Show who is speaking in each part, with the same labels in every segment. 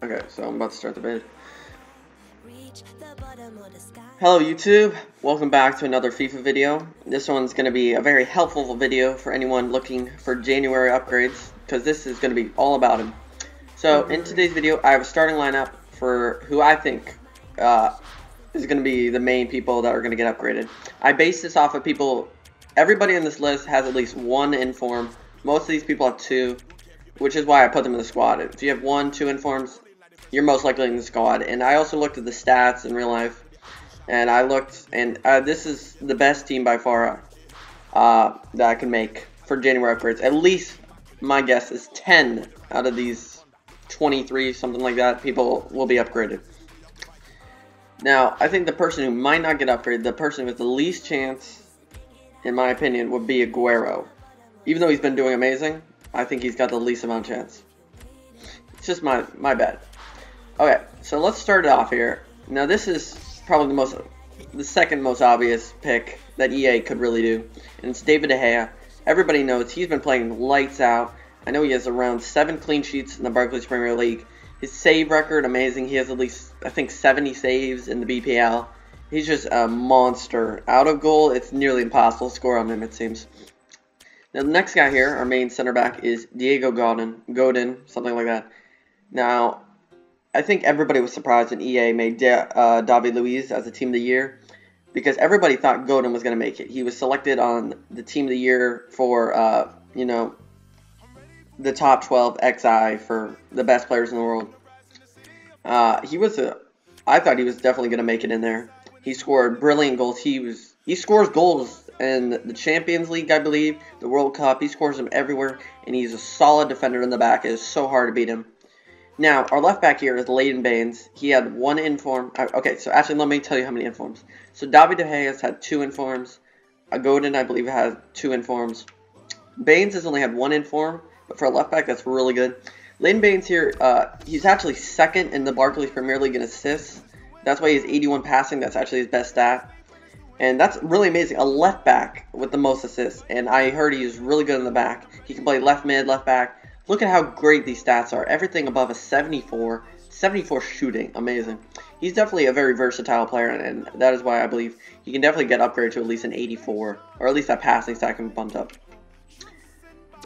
Speaker 1: Okay, so I'm about to start the vid. Hello YouTube, welcome back to another FIFA video. This one's going to be a very helpful video for anyone looking for January upgrades, because this is going to be all about him. So in today's video, I have a starting lineup for who I think is going to be the main people that are going to get upgraded. I base this off of people, everybody in this list has at least one inform. Most of these people have two, which is why I put them in the squad. If you have 1, 2 informs, you're most likely in the squad. And I also looked at the stats in real life, and I looked, and this is the best team by far that I can make for January upgrades. At least my guess is 10 out of these 23, something like that, people will be upgraded. Now, I think the person who might not get upgraded, the person with the least chance, in my opinion, would be Aguero. Even though he's been doing amazing, I think he's got the least amount of chance. It's just my bet. Okay, so let's start it off here. Now this is probably the second most obvious pick that EA could really do, and it's David De Gea. Everybody knows he's been playing lights out. I know he has around 7 clean sheets in the Barclays Premier League. His save record, amazing. He has at least, I think, 70 saves in the BPL. He's just a monster. Out of goal, it's nearly impossible to score on him, it seems. Now the next guy here, our main center back, is Diego Godin, something like that. Now, I think everybody was surprised when EA made David Luiz as the Team of the Year, because everybody thought Godin was going to make it. He was selected on the Team of the Year for, you know, the top 12 XI for the best players in the world. I thought he was definitely going to make it in there. He scored brilliant goals. He scores goals in the Champions League, I believe, the World Cup. He scores them everywhere, and he's a solid defender in the back. It is so hard to beat him. Now, our left back here is Leighton Baines. He had 1 inform. Okay, so actually, let me tell you how many informs. So, David De Gea has had 2 informs. Godin, I believe, has 2 informs. Baines has only had 1 inform, but for a left back, that's really good. Leighton Baines here, he's actually second in the Barclays Premier League in assists. That's why he has 81 passing. That's actually his best stat. And that's really amazing. A left back with the most assists. And I heard he's really good in the back. He can play left mid, left back. Look at how great these stats are. Everything above a 74. 74 shooting. Amazing. He's definitely a very versatile player, and that is why I believe he can definitely get upgraded to at least an 84. Or at least that passing stat can be bumped up.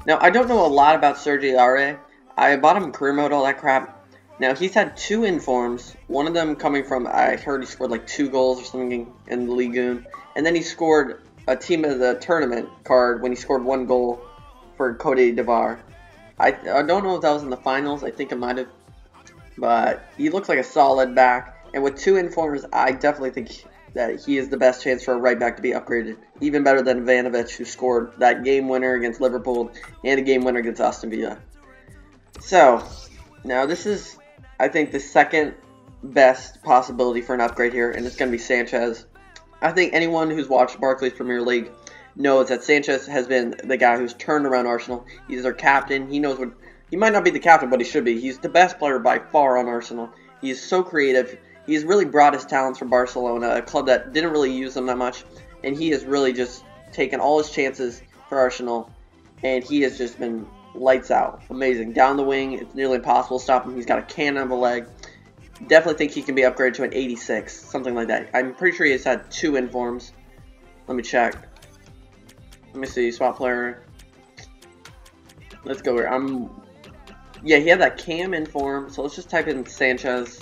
Speaker 1: Now, I don't know a lot about Sergio Aurier. I bought him in career mode, all that crap. Now, he's had 2 informs. One of them coming from, I heard he scored like 2 goals or something in the Ligue 1. And then he scored a Team of the Tournament card when he scored 1 goal for Côte d'Ivoire. I don't know if that was in the finals. I think it might have. But he looks like a solid back. And with 2 informs, I definitely think that he is the best chance for a right back to be upgraded. Even better than Ivanovic, who scored that game winner against Liverpool and a game winner against Aston Villa. So, now this is, I think, the second best possibility for an upgrade here, and it's going to be Sanchez. I think anyone who's watched Barclays Premier League knows that Sanchez has been the guy who's turned around Arsenal. He's their captain. He knows what... He might not be the captain, but he should be. He's the best player by far on Arsenal. He is so creative. He's really brought his talents from Barcelona, a club that didn't really use them that much, and he has really just taken all his chances for Arsenal, and he has just been lights out. Amazing. Down the wing, it's nearly impossible to stop him. He's got a cannon of a leg. Definitely think he can be upgraded to an 86, something like that. I'm pretty sure he has had 2 informs. Let me check. Let me see. Swap player. Let's go here. Yeah, he had that cam inform, so let's just type in Sanchez.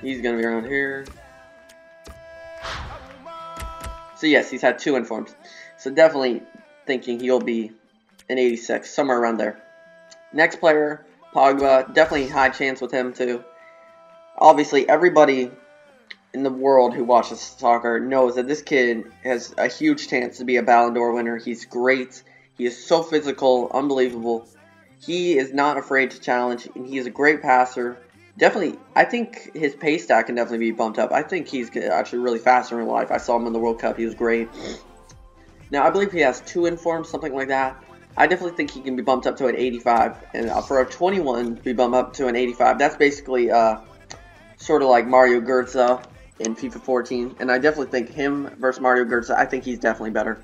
Speaker 1: He's going to be around here. So yes, he's had 2 informs. So definitely thinking he'll be an 86, somewhere around there. Next player, Pogba. Definitely high chance with him too. Obviously, everybody in the world who watches soccer knows that this kid has a huge chance to be a Ballon d'Or winner. He's great. He is so physical, unbelievable. He is not afraid to challenge, and he is a great passer. Definitely, I think his pace stat can definitely be bumped up. I think he's actually really fast in real life. I saw him in the World Cup. He was great. Now, I believe he has 2 informs, something like that. I definitely think he can be bumped up to an 85. And for a 21 to be bumped up to an 85, that's basically sort of like Mario Götze in FIFA 14. And I definitely think him versus Mario Götze, I think he's definitely better.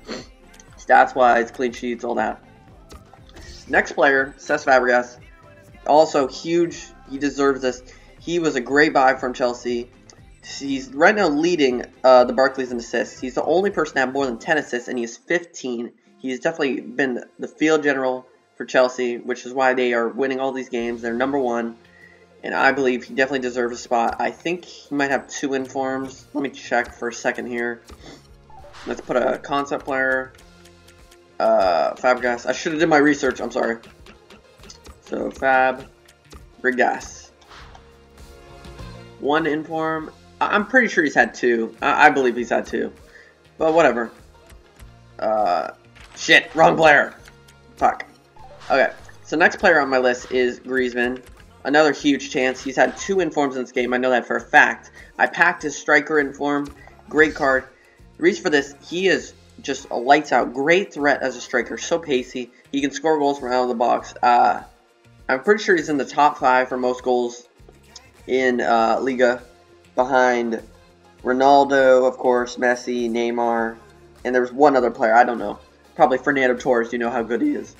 Speaker 1: Stats-wise, clean sheets, all that. Next player, Cesc Fabregas. Also huge. He deserves this. He was a great buy from Chelsea. He's right now leading the Barclays in assists. He's the only person to have more than 10 assists, and he has 15. He's definitely been the field general for Chelsea, which is why they are winning all these games. They're #1, and I believe he definitely deserves a spot. I think he might have 2 informs. Let me check for a second here. Let's put a concept player. Fabregas. I should have did my research. I'm sorry. So Fabregas. 1 inform. I'm pretty sure he's had 2. I believe he's had 2. But whatever. Shit. Wrong player. Fuck. Okay. So next player on my list is Griezmann. Another huge chance. He's had 2 informs in this game. I know that for a fact. I packed his striker inform. Great card. The reason for this, he is just a lights out. Great threat as a striker. So pacey. He can score goals from out of the box. I'm pretty sure he's in the top 5 for most goals in Liga. Behind Ronaldo, of course, Messi, Neymar, and there was one other player, I don't know. Probably Fernando Torres, you know how good he is.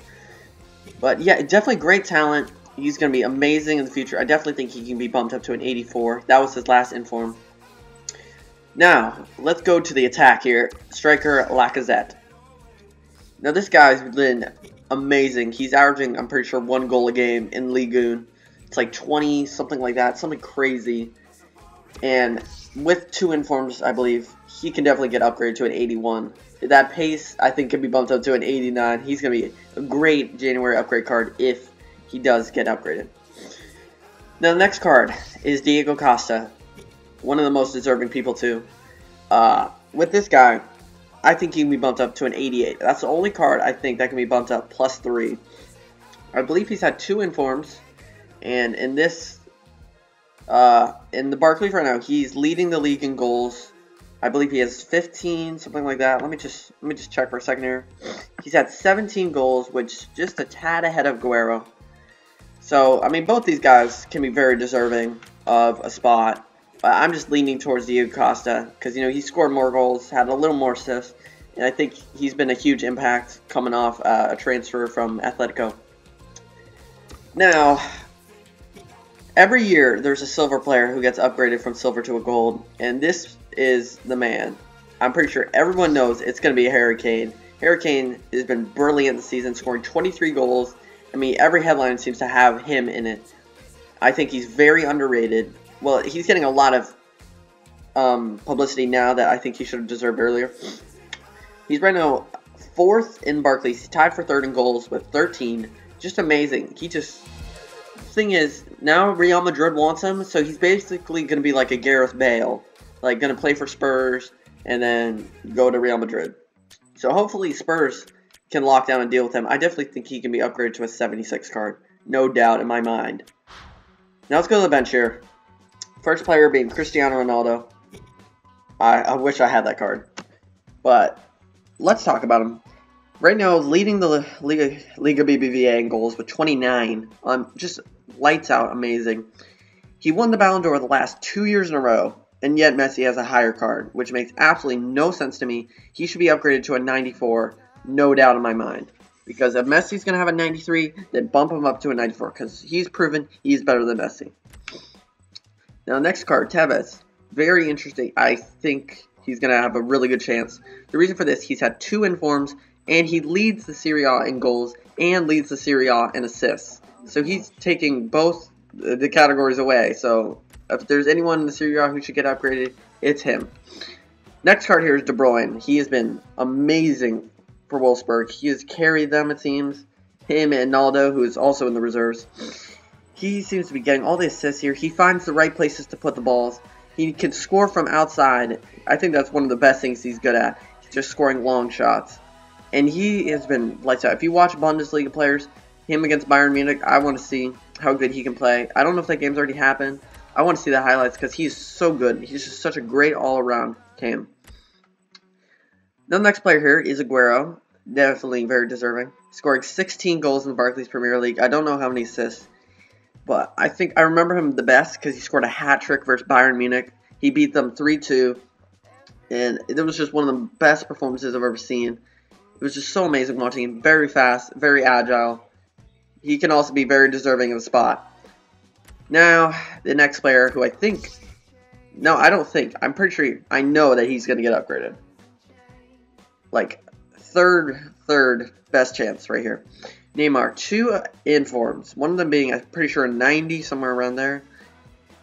Speaker 1: But yeah, definitely great talent. He's going to be amazing in the future. I definitely think he can be bumped up to an 84. That was his last inform. Now, let's go to the attack here. Striker Lacazette. Now, this guy's been amazing. He's averaging, I'm pretty sure, 1 goal a game in Ligue 1. It's like 20, something like that. Something crazy. And with 2 informs, I believe, he can definitely get upgraded to an 81. That pace, I think, can be bumped up to an 89. He's going to be a great January upgrade card if he does get upgraded. Now, the next card is Diego Costa. One of the most deserving people, too. With this guy, I think he can be bumped up to an 88. That's the only card I think that can be bumped up plus 3. I believe he's had 2 informs. And in this... in the Barclays right now, he's leading the league in goals. I believe he has 15, something like that. Let me just check for a second here. He's had 17 goals, which just a tad ahead of Guerrero. So, I mean, both these guys can be very deserving of a spot. But I'm just leaning towards Diego Costa because, you know, he scored more goals, had a little more assists, and I think he's been a huge impact coming off a transfer from Atletico. Now, every year, there's a silver player who gets upgraded from silver to a gold, and this is the man. I'm pretty sure everyone knows it's going to be Harry Kane. Harry Kane has been brilliant this season, scoring 23 goals. I mean, every headline seems to have him in it. I think he's very underrated. Well, he's getting a lot of publicity now that I think he should have deserved earlier. He's right now 4th in Barclays. He's tied for 3rd in goals with 13. Just amazing. Thing is, now Real Madrid wants him, so he's basically going to be like a Gareth Bale. Like, going to play for Spurs and then go to Real Madrid. So hopefully Spurs can lock down a deal with him. I definitely think he can be upgraded to a 76 card. No doubt in my mind. Now let's go to the bench here. First player being Cristiano Ronaldo. I wish I had that card. But let's talk about him. Right now, leading the Liga BBVA in goals with 29. Just lights out amazing. He won the Ballon d'Or the last 2 years in a row. And yet Messi has a higher card, which makes absolutely no sense to me. He should be upgraded to a 94, no doubt in my mind. Because if Messi's going to have a 93, then bump him up to a 94. Because he's proven he's better than Messi. Now, next card, Tevez. Very interesting. I think he's going to have a really good chance. The reason for this, he's had 2 informs, and he leads the Serie A in goals and leads the Serie A in assists. So he's taking both the categories away. So if there's anyone in the Serie A who should get upgraded, it's him. Next card here is De Bruyne. He has been amazing for Wolfsburg. He has carried them, it seems. Him and Naldo, who is also in the reserves. He seems to be getting all the assists here. He finds the right places to put the balls. He can score from outside. I think that's one of the best things he's good at. He's just scoring long shots. And he has been lights out. If you watch Bundesliga players, him against Bayern Munich, I want to see how good he can play. I don't know if that game's already happened. I want to see the highlights because he's so good. He's just such a great all-around cam. The next player here is Aguero. Definitely very deserving. Scoring 16 goals in the Barclays Premier League. I don't know how many assists. But I think I remember him the best because he scored a hat-trick versus Bayern Munich. He beat them 3-2. And it was just one of the best performances I've ever seen. It was just so amazing watching him. Very fast, very agile. he can also be very deserving of a spot. Now, the next player who I think, no, I don't think, I'm pretty sure, I know that he's going to get upgraded. Like, third best chance right here. Neymar, 2 informs, one of them being, I'm pretty sure, 90, somewhere around there.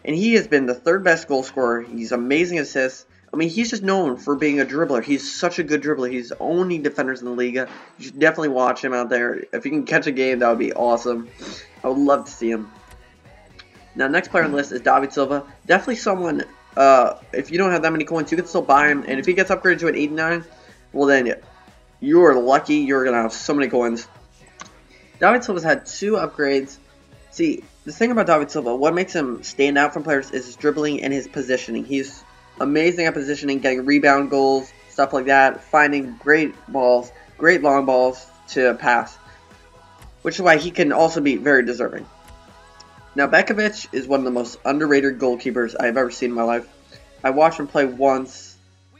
Speaker 1: And he has been the 3rd best goal scorer. He's amazing assists. I mean, he's just known for being a dribbler. He's such a good dribbler. He's owning defenders in the Liga. You should definitely watch him out there. If he can catch a game, that would be awesome. I would love to see him. Now, next player on the list is David Silva. Definitely someone, if you don't have that many coins, you can still buy him. And if he gets upgraded to an 89, well then, you're lucky. You're going to have so many coins. David Silva's had 2 upgrades. See, the thing about David Silva, what makes him stand out from players is his dribbling and his positioning. He's amazing at positioning, getting rebound goals, stuff like that, finding great balls, great long balls to pass, which is why he can also be very deserving. Now, Bekovic is one of the most underrated goalkeepers I've ever seen in my life. I watched him play once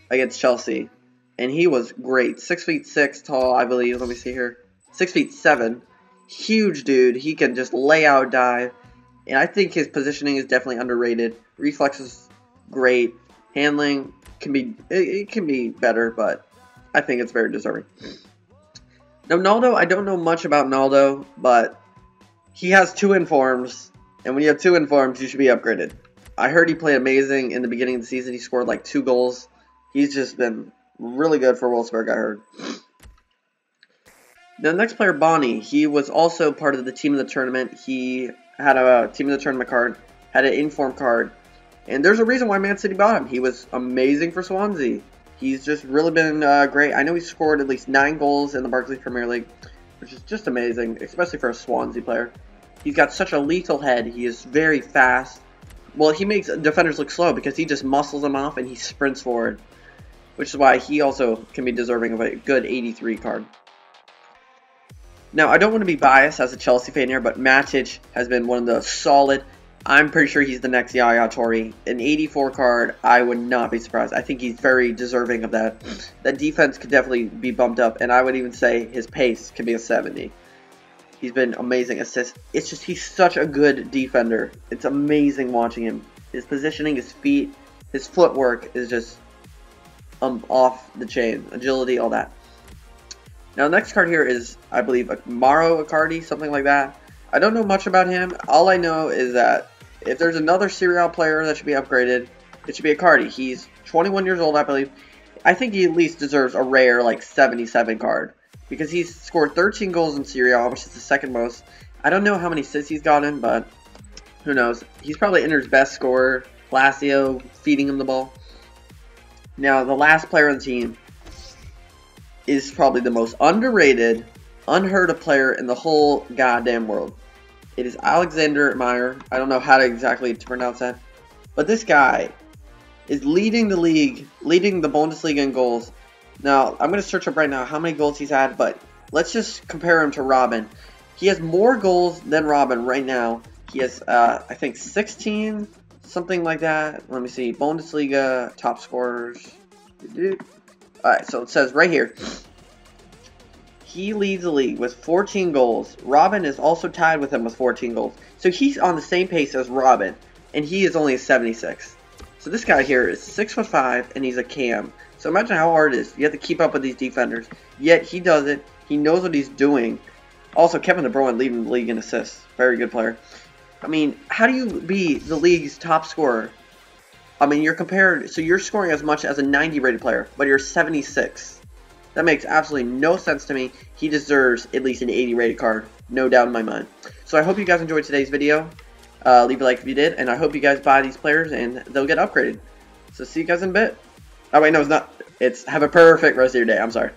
Speaker 1: against Chelsea, and he was great. 6'6" tall, I believe. Let me see here. 6'7". Huge dude. He can just lay out, dive, and I think his positioning is definitely underrated. Reflexes, great. Handling can be better, but I think it's very deserving. Now, Naldo, I don't know much about Naldo, but he has 2 informs, and when you have 2 informs, you should be upgraded. I heard he played amazing in the beginning of the season. He scored like 2 goals. He's just been really good for Wolfsburg, I heard. Now, the next player, Bonnie, he was also part of the team of the tournament. He had a team of the tournament card, had an inform card, and there's a reason why Man City bought him. He was amazing for Swansea. He's just really been great. I know he scored at least 9 goals in the Barclays Premier League, which is just amazing, especially for a Swansea player. He's got such a lethal head. He is very fast. Well, he makes defenders look slow because he just muscles them off and he sprints forward, which is why he also can be deserving of a good 83 card. Now, I don't want to be biased as a Chelsea fan here, but Matic has been one of the solid. I'm pretty sure he's the next Yaya Toure. An 84 card, I would not be surprised. I think he's very deserving of that. That defense could definitely be bumped up, and I would even say his pace could be a 70. He's been amazing assist. It's just he's such a good defender. It's amazing watching him. His positioning, his feet, his footwork is just off the chain. Agility, all that. Now, the next card here is, I believe, a Mauro Icardi, something like that. I don't know much about him. All I know is that if there's another Serie A player that should be upgraded, it should be Icardi. He's 21 years old, I believe. I think he at least deserves a rare, like, 77 card, because he's scored 13 goals in Serie A, which is the 2nd most. I don't know how many assists he's gotten, but who knows. He's probably Inter's best scorer. Lazio feeding him the ball. Now, the last player on the team is probably the most underrated, unheard of player in the whole goddamn world. It is Alexander Meyer. I don't know how to exactly pronounce that, but this guy is leading the league, leading the Bundesliga in goals. Now, I'm going to search up right now how many goals he's had, but let's just compare him to Robin. He has more goals than Robin right now. He has, I think, 16, something like that. Let me see. Bundesliga top scorers. Alright, so it says right here, he leads the league with 14 goals. Robin is also tied with him with 14 goals. So he's on the same pace as Robin, and he is only a 76. So this guy here is 6'5", and he's a cam. So imagine how hard it is. You have to keep up with these defenders. Yet he does it. He knows what he's doing. Also, Kevin De Bruyne leading the league in assists. Very good player. I mean, how do you be the league's top scorer? I mean, you're compared, so you're scoring as much as a 90 rated player, but you're 76. That makes absolutely no sense to me. He deserves at least an 80 rated card, no doubt in my mind. So I hope you guys enjoyed today's video. Leave a like if you did, and I hope you guys buy these players and they'll get upgraded. So see you guys in a bit. Oh wait, no, it's not. It's have a perfect rest of your day. I'm sorry.